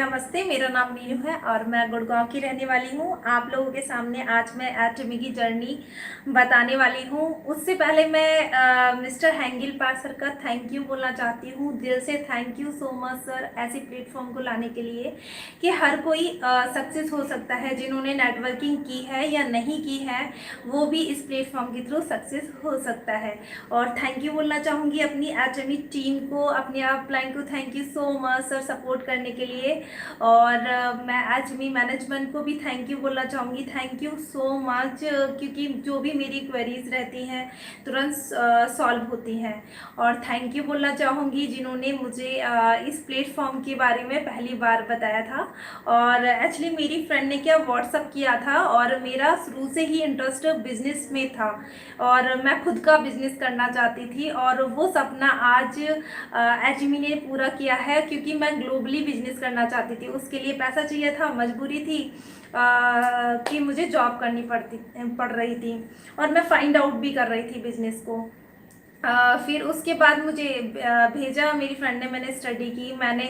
नमस्ते, मेरा नाम मीनू है और मैं गुड़गांव की रहने वाली हूँ। आप लोगों के सामने आज मैं एटमी की जर्नी बताने वाली हूँ। उससे पहले मैं मिस्टर हैंगिल पार सर का थैंक यू बोलना चाहती हूँ। दिल से thank you so much sir, ऐसे प्लेटफॉर्म को लाने के लिए कि हर कोई सक्सेस हो सकता है। जिन्होंने नेटवर्किंग की है या नहीं की है वो भी इस प्लेटफॉर्म के थ्रू सक्सेस हो सकता है। और थैंक यू बोलना चाहूँगी अपनी एटमी टीम को, अपनी अपलाइन को thank you so much sir support करने के लिए। और मैं एचमी मैनेजमेंट को भी थैंक यू बोलना चाहूँगी, थैंक यू सो मच, क्योंकि जो भी मेरी क्वेरीज रहती हैं तुरंत सॉल्व होती हैं। और थैंक यू बोलना चाहूँगी जिन्होंने मुझे इस प्लेटफॉर्म के बारे में पहली बार बताया था। और एक्चुअली मेरी फ्रेंड ने क्या व्हाट्सअप किया था और मेरा शुरू से ही इंटरेस्ट बिजनेस में था और मैं खुद का बिजनेस करना चाहती थी और वो सपना आज एचमी ने पूरा किया है, क्योंकि मैं ग्लोबली बिजनेस करना चाहती थी। उसके लिए पैसा चाहिए था, मजबूरी थी कि मुझे जॉब करनी पड़ रही थी और मैं फाइंड आउट भी कर रही थी बिजनेस को। फिर उसके बाद मुझे भेजा मेरी फ्रेंड ने, मैंने स्टडी की, मैंने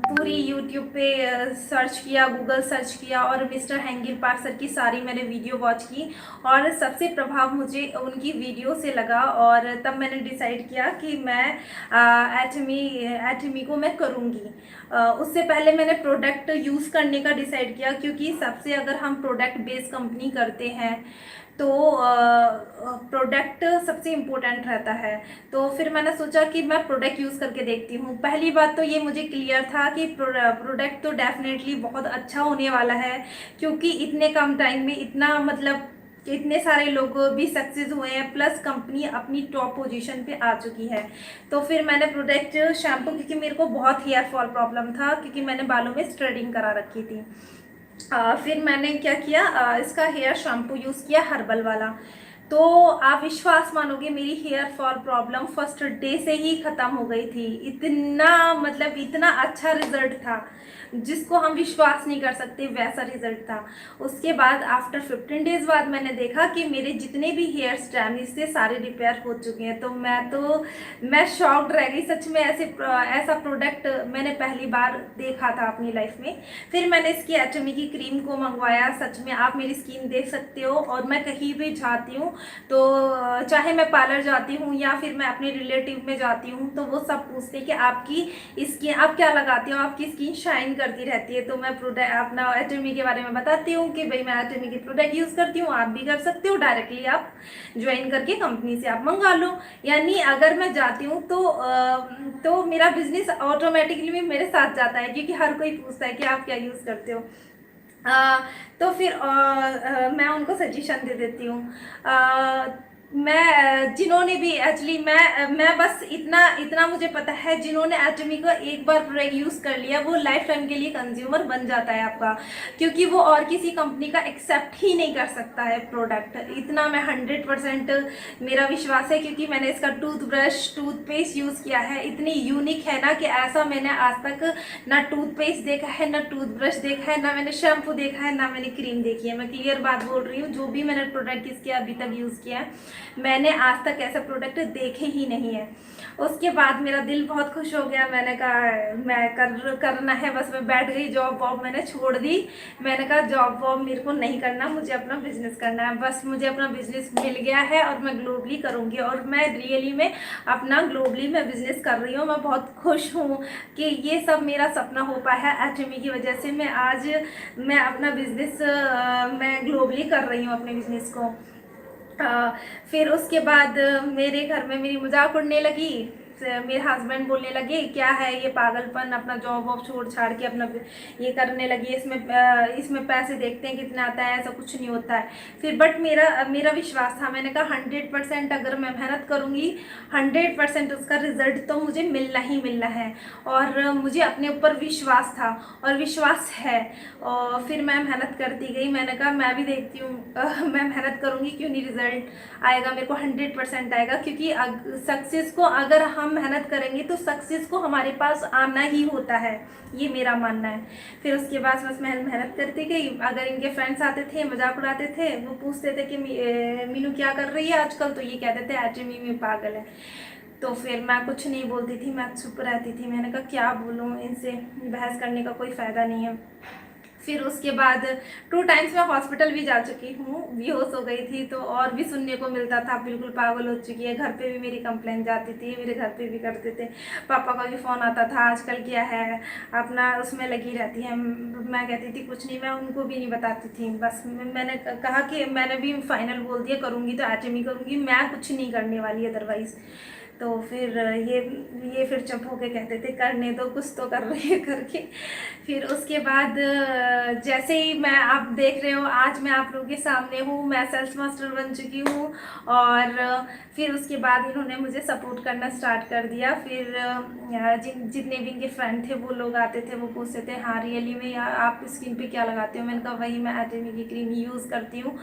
पूरी यूट्यूब पे सर्च किया, गूगल सर्च किया और मिस्टर हैंगिल पार्क सर की सारी मैंने वीडियो वॉच की और सबसे प्रभाव मुझे उनकी वीडियो से लगा। और तब मैंने डिसाइड किया कि मैं एटमी को मैं करूँगी। उससे पहले मैंने प्रोडक्ट यूज़ करने का डिसाइड किया, क्योंकि सबसे अगर हम प्रोडक्ट बेस्ड कंपनी करते हैं तो प्रोडक्ट सबसे इम्पोर्टेंट रहता है। तो फिर मैंने सोचा कि मैं प्रोडक्ट यूज़ करके देखती हूँ। पहली बात तो ये मुझे क्लियर था कि प्रोडक्ट तो डेफिनेटली बहुत अच्छा होने वाला है, क्योंकि इतने कम टाइम में इतना मतलब इतने सारे लोग भी सक्सेस हुए हैं, प्लस कंपनी अपनी टॉप पोजीशन पे आ चुकी है। तो फिर मैंने प्रोडक्ट शैम्पू, क्योंकि मेरे को बहुत हेयर फॉल प्रॉब्लम था, क्योंकि मैंने बालों में स्ट्रेडिंग करा रखी थी। फिर मैंने क्या किया, इसका हेयर शैम्पू यूज़ किया हर्बल वाला। तो आप विश्वास मानोगे मेरी hair fall problem first day से ही ख़त्म हो गई थी। इतना मतलब इतना अच्छा रिजल्ट था जिसको हम विश्वास नहीं कर सकते, वैसा रिजल्ट था। उसके बाद आफ्टर 15 डेज बाद मैंने देखा कि मेरे जितने भी हेयर्स डैमेज थे सारे रिपेयर हो चुके हैं। तो मैं शॉक्ड रह गई सच में। ऐसा प्रोडक्ट मैंने पहली बार देखा था अपनी लाइफ में। फिर मैंने इसकी एटमी की क्रीम को मंगवाया। सच में आप मेरी स्किन देख सकते हो, और मैं कहीं भी जाती हूँ तो चाहे मैं पार्लर जाती हूँ या फिर मैं अपने रिलेटिव में जाती हूँ तो वो सब पूछते हैं कि आपकी स्किन आप क्या लगाती हो, आपकी स्किन शाइन करती रहती है। तो मैं प्रोडक्ट अपना एटमी के बारे में बताती हूँ कि भाई मैं एटमी की प्रोडक्ट यूज़ करती हूँ, आप भी कर सकते हो। डायरेक्टली आप ज्वाइन करके कंपनी से आप मंगा लो। यानी अगर मैं जाती हूँ तो मेरा बिजनेस ऑटोमेटिकली मेरे साथ जाता है, क्योंकि हर कोई पूछता है कि आप क्या यूज़ करते हो। तो फिर मैं उनको सजेशन दे देती हूँ। मैं जिन्होंने भी एक्चुअली मैं बस इतना इतना मुझे पता है, जिन्होंने एटमी का एक बार प्रोडक्ट यूज़ कर लिया वो लाइफ टाइम के लिए कंज्यूमर बन जाता है आपका, क्योंकि वो और किसी कंपनी का एक्सेप्ट ही नहीं कर सकता है प्रोडक्ट। इतना मैं 100% मेरा विश्वास है, क्योंकि मैंने इसका टूथब्रश टूथपेस्ट यूज़ किया है। इतनी यूनिक है ना कि ऐसा मैंने आज तक ना टूथपेस्ट देखा है, ना टूथब्रश देखा है, ना मैंने शैम्पू देखा है, ना मैंने क्रीम देखी है। मैं क्लियर बात बोल रही हूँ, जो भी मैंने प्रोडक्ट इसके अभी तक यूज़ किया है मैंने आज तक ऐसा प्रोडक्ट देखे ही नहीं है। उसके बाद मेरा दिल बहुत खुश हो गया। मैंने कहा मैं करना है, बस मैं बैठ गई। जॉब वॉब मैंने छोड़ दी। मैंने कहा जॉब वॉब मेरे को नहीं करना, मुझे अपना बिजनेस करना है। बस मुझे अपना बिजनेस मिल गया है और मैं ग्लोबली करूँगी, और मैं रियली में अपना ग्लोबली मैं बिजनेस कर रही हूँ। मैं बहुत खुश हूँ कि ये सब मेरा सपना हो पाया है एटमी की वजह से। मैं अपना बिजनेस मैं ग्लोबली कर रही हूँ अपने बिजनेस को। फिर उसके बाद मेरे घर में मेरी मजाक उड़ने लगी। मेरे हस्बैंड बोलने लगे क्या है ये पागलपन, अपना जॉब वॉब छोड़ छाड़ के अपना ये करने लगी, इसमें पैसे देखते हैं कितना आता है, ऐसा कुछ नहीं होता है। फिर बट मेरा विश्वास था। मैंने कहा 100% अगर मैं मेहनत करूँगी 100% उसका रिजल्ट तो मुझे मिलना ही मिलना है। और मुझे अपने ऊपर विश्वास था और विश्वास है। और फिर मैं मेहनत करती गई। मैंने कहा मैं भी देखती हूँ मैं मेहनत करूँगी क्यों नहीं, रिजल्ट आएगा मेरे को 100% आएगा, क्योंकि सक्सेस को अगर हम मेहनत करेंगे तो सक्सेस को हमारे पास आना ही होता है, ये मेरा मानना है। फिर उसके बाद बस मैं मेहनत करती गई। अगर इनके फ्रेंड्स आते थे मजाक उड़ाते थे, वो पूछते थे कि मीनू क्या कर रही है आजकल, तो ये कहते थे एटमी में पागल है। तो फिर मैं कुछ नहीं बोलती थी, मैं चुप रहती थी। मैंने कहा क्या बोलूँ, इनसे बहस करने का कोई फ़ायदा नहीं है। फिर उसके बाद 2 टाइम्स मैं हॉस्पिटल भी जा चुकी हूँ, बेहोश हो गई थी। तो और भी सुनने को मिलता था, बिल्कुल पागल हो चुकी है। घर पे भी मेरी कंप्लेंट जाती थी, मेरे घर पे भी करते थे। पापा का भी फ़ोन आता था, आजकल क्या है, अपना उसमें लगी रहती है। मैं कहती थी कुछ नहीं, मैं उनको भी नहीं बताती थी। बस मैंने कहा कि मैंने भी फाइनल बोल दिया, करूँगी तो एटमी करूँगी, मैं कुछ नहीं करने वाली अदरवाइज़। तो फिर ये फिर चुप होके कहते थे करने दो, कुछ तो कर रही है करके। फिर उसके बाद जैसे ही मैं, आप देख रहे हो आज मैं आप लोगों के सामने हूँ, मैं सेल्स मास्टर बन चुकी हूँ। और फिर उसके बाद इन्होंने मुझे सपोर्ट करना स्टार्ट कर दिया। फिर जितने भी इनके फ्रेंड थे वो लोग आते थे, वो पूछते थे हाँ रियली में यार आप स्किन पे क्या लगाते हो। मैंने कहा वही मैं एटमी की क्रीम यूज़ करती हूँ।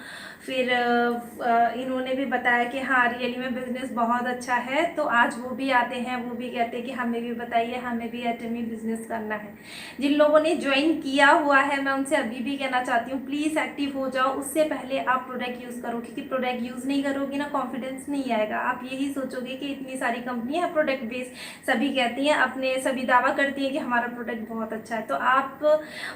फिर इन्होंने भी बताया कि हाँ रियली में बिज़नेस बहुत अच्छा है। तो आज वो भी आते हैं, वो भी कहते हैं कि हमें भी बताइए, हमें भी एटमी बिज़नेस करना है। जिन लोगों ने ज्वाइन किया हुआ है मैं उनसे अभी भी कहना चाहती हूँ प्लीज़ एक्टिव हो जाओ। उससे पहले आप प्रोडक्ट यूज़ करो, क्योंकि प्रोडक्ट यूज़ नहीं करोगे ना कॉन्फिडेंस नहीं आएगा। आप यही सोचोगे कि इतनी सारी कंपनियां हैं प्रोडक्ट बेस्ड, सभी कहती हैं, अपने सभी दावा करती हैं कि हमारा प्रोडक्ट बहुत अच्छा है। तो आप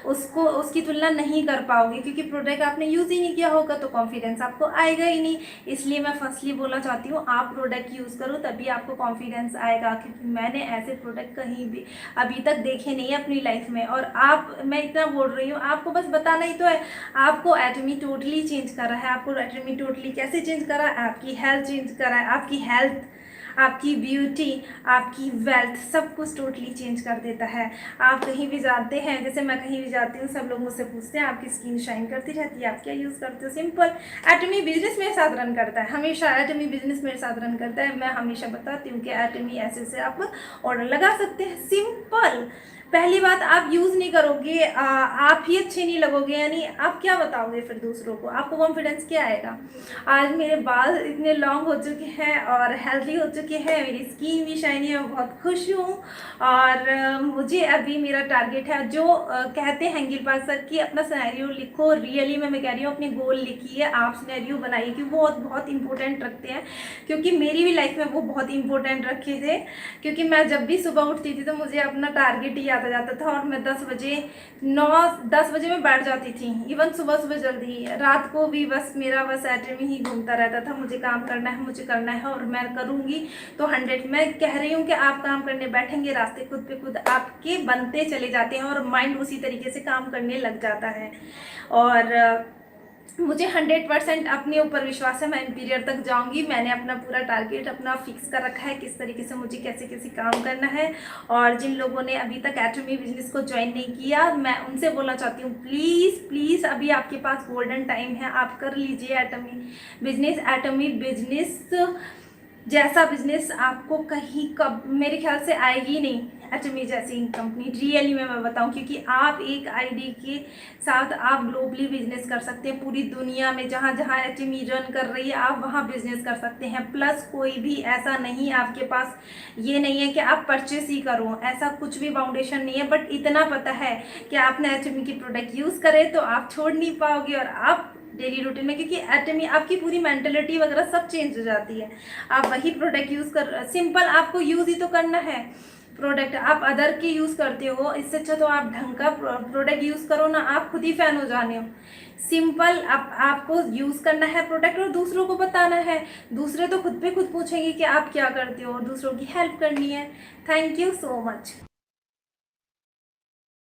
उसकी तुलना नहीं कर पाओगे, क्योंकि प्रोडक्ट आपने यूज़ ही नहीं किया होगा तो कॉन्फिडेंस आपको आएगा ही नहीं। इसलिए मैं फर्स्टली बोलना चाहती हूँ आप प्रोडक्ट यूज़ करो, तभी आपको कॉन्फिडेंस आएगा। क्योंकि मैंने ऐसे प्रोडक्ट कहीं भी अभी तक देखे नहीं है अपनी लाइफ में। और आप, मैं इतना बोल रही हूँ, आपको बस बताना ही तो है। आपको एटमी टोटली चेंज कर रहा है। आपको एटमी टोटली कैसे चेंज कर रहा है, आपकी हेल्थ चेंज कर रहा है, आपकी हेल्थ, आपकी ब्यूटी, आपकी वेल्थ, सब कुछ टोटली चेंज कर देता है। आप कहीं भी जाते हैं, जैसे मैं कहीं भी जाती हूँ, सब लोग मुझसे पूछते हैं आपकी स्किन शाइन करती रहती है, आप क्या यूज़ करते हो। सिंपल, एटमी बिजनेस मेरे साथ रन करता है, हमेशा एटमी बिजनेस मेरे साथ रन करता है। मैं हमेशा बताती हूँ कि एटमी ऐसे आप ऑर्डर लगा सकते हैं। सिंपल, पहली बात आप यूज़ नहीं करोगे, आप ही अच्छे नहीं लगोगे, यानी आप क्या बताओगे फिर दूसरों को, आपको कॉन्फिडेंस क्या आएगा। आज मेरे बाल इतने लॉन्ग हो चुके हैं और हेल्दी हो चुके हैं, मेरी स्किन भी शाइनी है, मैं बहुत खुश हूँ। और मुझे अभी मेरा टारगेट है, जो कहते हैं गिलबाग सर कि अपना सिनेरियो लिखो, रियली में मैं कह रही हूँ अपनी गोल लिखिए, आप सिनेरियो बनाइए, क्योंकि वो बहुत इंपॉर्टेंट रखते हैं। क्योंकि मेरी भी लाइफ में वो बहुत इंपॉर्टेंट रखे थे। क्योंकि मैं जब भी सुबह उठती थी तो मुझे अपना टारगेट ही याद आ जाता था, और मैं 10 बजे 9-10 बजे में बैठ जाती थी। इवन सुबह सुबह जल्दी, रात को भी बस मेरा बस एटमी ही घूमता रहता था, मुझे काम करना है, मुझे करना है और मैं करूँगी तो 100। मैं कह रही हूँ कि आप काम करने बैठेंगे, रास्ते खुद पे खुद आपके बनते चले जाते हैं और माइंड उसी तरीके से काम करने लग जाता है। और मुझे 100% अपने ऊपर विश्वास है, मैं इंपीरियर तक जाऊंगी। मैंने अपना पूरा टारगेट अपना फिक्स कर रखा है, किस तरीके से मुझे कैसे कैसे काम करना है। और जिन लोगों ने अभी तक एटमी बिजनेस को ज्वाइन नहीं किया, मैं उनसे बोलना चाहती हूँ प्लीज़ प्लीज़ अभी आपके पास गोल्डन टाइम है, आप कर लीजिए एटमी बिजनेस। एटमी बिजनेस जैसा बिजनेस आपको कहीं कब मेरे ख्याल से आएगी नहीं, एटमी जैसी कंपनी रियली में मैं बताऊं। क्योंकि आप एक आईडी के साथ आप ग्लोबली बिजनेस कर सकते हैं, पूरी दुनिया में जहां जहां एटमी रन कर रही है आप वहां बिजनेस कर सकते हैं। प्लस कोई भी ऐसा नहीं आपके पास, ये नहीं है कि आप परचेस ही करो, ऐसा कुछ भी फाउंडेशन नहीं है। बट इतना पता है कि आपने एटमी की प्रोडक्ट यूज़ करे तो आप छोड़ नहीं पाओगे, और आप डेली रूटीन में, क्योंकि एटमी आपकी पूरी मेंटेलिटी वगैरह सब चेंज हो जाती है। आप वही प्रोडक्ट यूज़ कर, सिंपल आपको यूज़ ही तो करना है प्रोडक्ट। आप अदर के यूज़ करते हो, इससे अच्छा तो आप ढंग का प्रोडक्ट यूज़ करो ना, आप खुद ही फैन हो जाने हो। सिंपल, आपको यूज़ करना है प्रोडक्ट और दूसरों को बताना है। दूसरे तो खुद पे खुद पूछेंगे कि आप क्या करते हो, और दूसरों की हेल्प करनी है। Thank you so much.